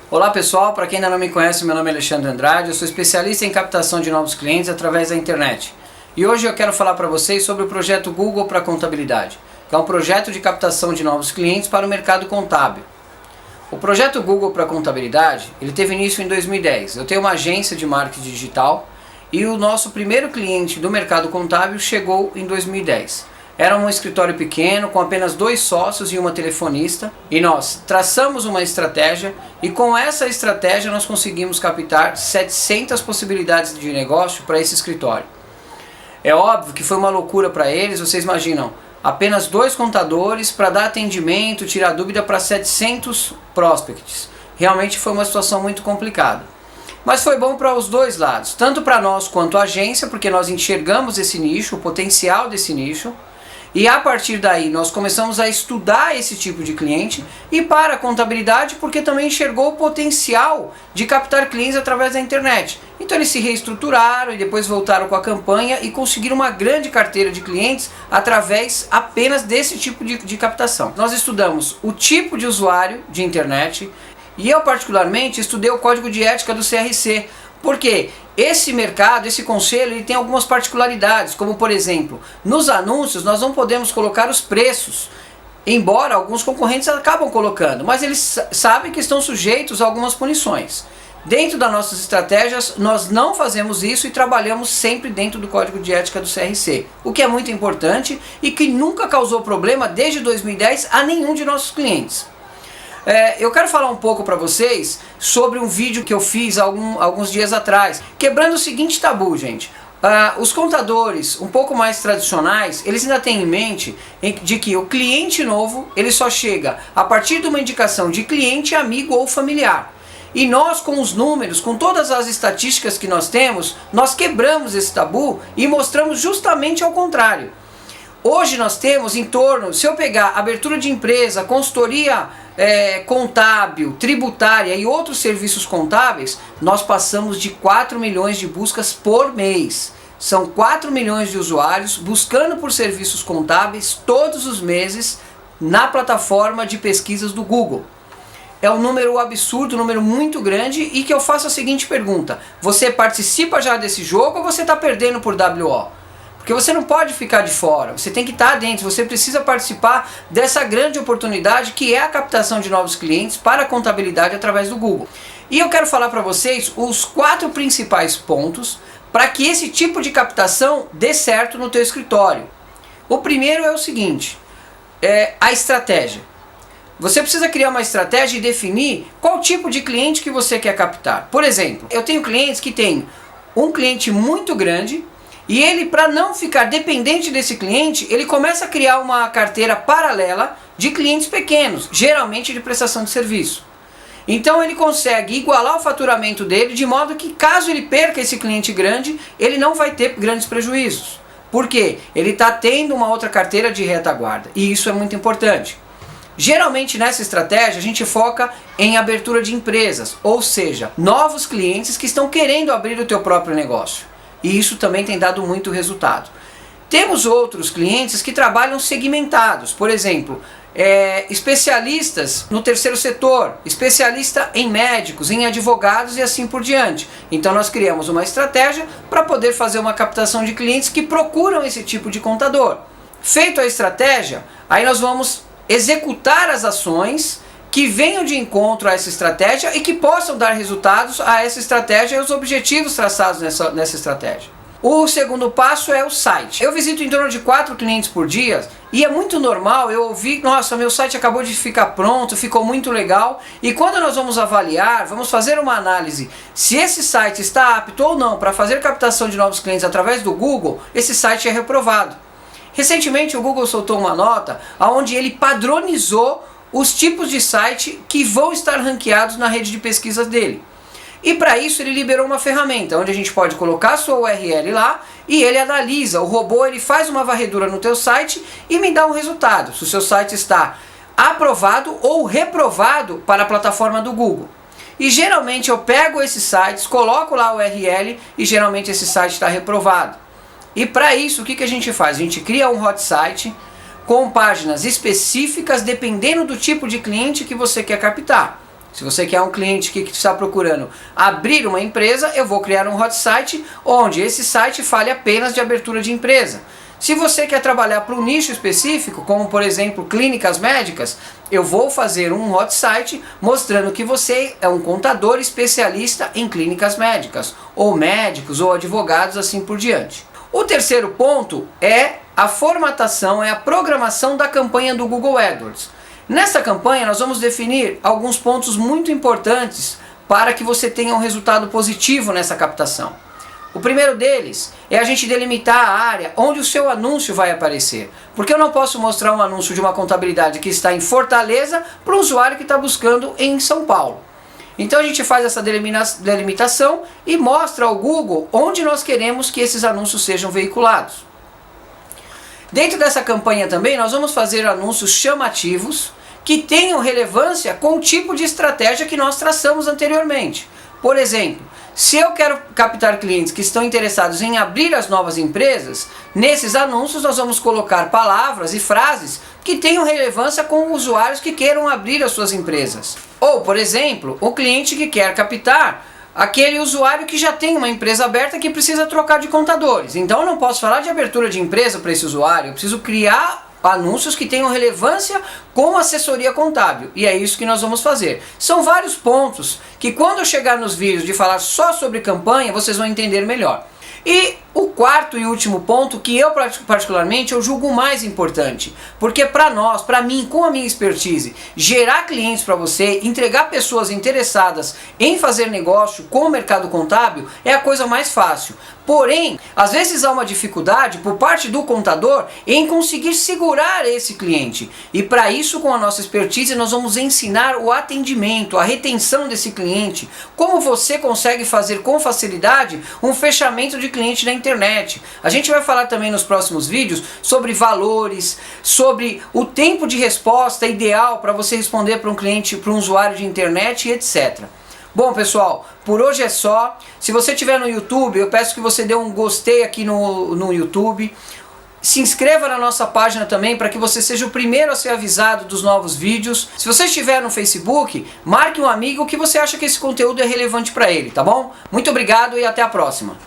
Olá pessoal, para quem ainda não me conhece, meu nome é Alexandre Andrade, eu sou especialista em captação de novos clientes através da internet. E hoje eu quero falar para vocês sobre o projeto Google para Contabilidade, que é um projeto de captação de novos clientes para o mercado contábil. O projeto Google para Contabilidade, ele teve início em 2010. Eu tenho uma agência de marketing digital e o nosso primeiro cliente do mercado contábil chegou em 2010. Era um escritório pequeno, com apenas 2 sócios e uma telefonista, e nós traçamos uma estratégia, e com essa estratégia nós conseguimos captar 700 possibilidades de negócio para esse escritório. É óbvio que foi uma loucura para eles, vocês imaginam, apenas 2 contadores para dar atendimento, tirar dúvida para 700 prospects. Realmente foi uma situação muito complicada. Mas foi bom para os dois lados, tanto para nós quanto a agência, porque nós enxergamos esse nicho, o potencial desse nicho, e a partir daí nós começamos a estudar esse tipo de cliente, e para a contabilidade porque também enxergou o potencial de captar clientes através da internet. Então eles se reestruturaram e depois voltaram com a campanha e conseguiram uma grande carteira de clientes através apenas desse tipo de captação. Nós estudamos o tipo de usuário de internet e eu particularmente estudei o código de ética do CRC, porque esse mercado, esse conselho, ele tem algumas particularidades, como por exemplo, nos anúncios nós não podemos colocar os preços, embora alguns concorrentes acabam colocando, mas eles sabem que estão sujeitos a algumas punições. Dentro das nossas estratégias nós não fazemos isso e trabalhamos sempre dentro do código de ética do CRC, o que é muito importante e que nunca causou problema desde 2010 a nenhum de nossos clientes. Eu quero falar um pouco para vocês sobre um vídeo que eu fiz alguns dias atrás, quebrando o seguinte tabu, gente. Os contadores um pouco mais tradicionais, eles ainda têm em mente de que o cliente novo, ele só chega a partir de uma indicação de cliente, amigo ou familiar. E nós, com os números, com todas as estatísticas que nós temos, nós quebramos esse tabu e mostramos justamente ao contrário. Hoje nós temos em torno, se eu pegar abertura de empresa, consultoria contábil, tributária e outros serviços contábeis, nós passamos de 4 milhões de buscas por mês. São 4 milhões de usuários buscando por serviços contábeis todos os meses na plataforma de pesquisas do Google. É um número absurdo, um número muito grande, e que eu faço a seguinte pergunta: você participa já desse jogo ou você está perdendo por WO? Porque você não pode ficar de fora, você tem que estar dentro, você precisa participar dessa grande oportunidade que é a captação de novos clientes para a contabilidade através do Google. E eu quero falar para vocês os 4 principais pontos para que esse tipo de captação dê certo no teu escritório. O primeiro é o seguinte, a estratégia. Você precisa criar uma estratégia e definir qual tipo de cliente que você quer captar. Por exemplo, eu tenho clientes que têm um cliente muito grande, e ele, para não ficar dependente desse cliente, ele começa a criar uma carteira paralela de clientes pequenos, geralmente de prestação de serviço. Então ele consegue igualar o faturamento dele, de modo que caso ele perca esse cliente grande, ele não vai ter grandes prejuízos. Por quê? Ele está tendo uma outra carteira de retaguarda, e isso é muito importante. Geralmente nessa estratégia a gente foca em abertura de empresas, ou seja, novos clientes que estão querendo abrir o teu próprio negócio. E isso também tem dado muito resultado. Temos outros clientes que trabalham segmentados, por exemplo, especialistas no terceiro setor, especialista em médicos, em advogados e assim por diante. Então nós criamos uma estratégia para poder fazer uma captação de clientes que procuram esse tipo de contador. Feito a estratégia, aí nós vamos executar as ações que venham de encontro a essa estratégia e que possam dar resultados a essa estratégia e os objetivos traçados nessa estratégia. O segundo passo é o site. Eu visito em torno de 4 clientes por dia e é muito normal eu ouvir: nossa, meu site acabou de ficar pronto, ficou muito legal. E quando nós vamos avaliar, vamos fazer uma análise se esse site está apto ou não para fazer captação de novos clientes através do Google, esse site é reprovado. Recentemente o Google soltou uma nota onde ele padronizou os tipos de site que vão estar ranqueados na rede de pesquisas dele. E para isso ele liberou uma ferramenta onde a gente pode colocar a sua URL lá e ele analisa, o robô ele faz uma varredura no teu site e me dá um resultado, se o seu site está aprovado ou reprovado para a plataforma do Google. E geralmente eu pego esses sites, coloco lá a URL e geralmente esse site está reprovado. E para isso o que a gente faz? A gente cria um hot site com páginas específicas dependendo do tipo de cliente que você quer captar. Se você quer um cliente que está procurando abrir uma empresa, eu vou criar um hot site onde esse site fale apenas de abertura de empresa. Se você quer trabalhar para um nicho específico, como por exemplo clínicas médicas, eu vou fazer um hot site mostrando que você é um contador especialista em clínicas médicas, ou médicos, ou advogados, assim por diante. O terceiro ponto é a formatação, é a programação da campanha do Google AdWords. Nessa campanha nós vamos definir alguns pontos muito importantes para que você tenha um resultado positivo nessa captação. O primeiro deles é a gente delimitar a área onde o seu anúncio vai aparecer. Porque eu não posso mostrar um anúncio de uma contabilidade que está em Fortaleza para um usuário que está buscando em São Paulo. Então a gente faz essa delimitação e mostra ao Google onde nós queremos que esses anúncios sejam veiculados. Dentro dessa campanha também nós vamos fazer anúncios chamativos que tenham relevância com o tipo de estratégia que nós traçamos anteriormente. Por exemplo, se eu quero captar clientes que estão interessados em abrir as novas empresas, nesses anúncios nós vamos colocar palavras e frases que tenham relevância com usuários que queiram abrir as suas empresas. Ou, por exemplo, o cliente que quer captar aquele usuário que já tem uma empresa aberta que precisa trocar de contadores. Então eu não posso falar de abertura de empresa para esse usuário, eu preciso criar anúncios que tenham relevância com assessoria contábil. E é isso que nós vamos fazer. São vários pontos que quando eu chegar nos vídeos de falar só sobre campanha, vocês vão entender melhor. E o quarto e último ponto, que eu particularmente eu julgo o mais importante, porque para nós, para mim, com a minha expertise, gerar clientes para você, entregar pessoas interessadas em fazer negócio com o mercado contábil é a coisa mais fácil. Porém, às vezes há uma dificuldade por parte do contador em conseguir segurar esse cliente. E para isso, com a nossa expertise, nós vamos ensinar o atendimento, a retenção desse cliente, como você consegue fazer com facilidade um fechamento de cliente na internet. A gente vai falar também nos próximos vídeos sobre valores, sobre o tempo de resposta ideal para você responder para um cliente, para um usuário de internet e etc. Bom pessoal, por hoje é só. Se você estiver no YouTube, eu peço que você dê um gostei aqui no YouTube. Se inscreva na nossa página também para que você seja o primeiro a ser avisado dos novos vídeos. Se você estiver no Facebook, marque um amigo que você acha que esse conteúdo é relevante para ele, tá bom? Muito obrigado e até a próxima.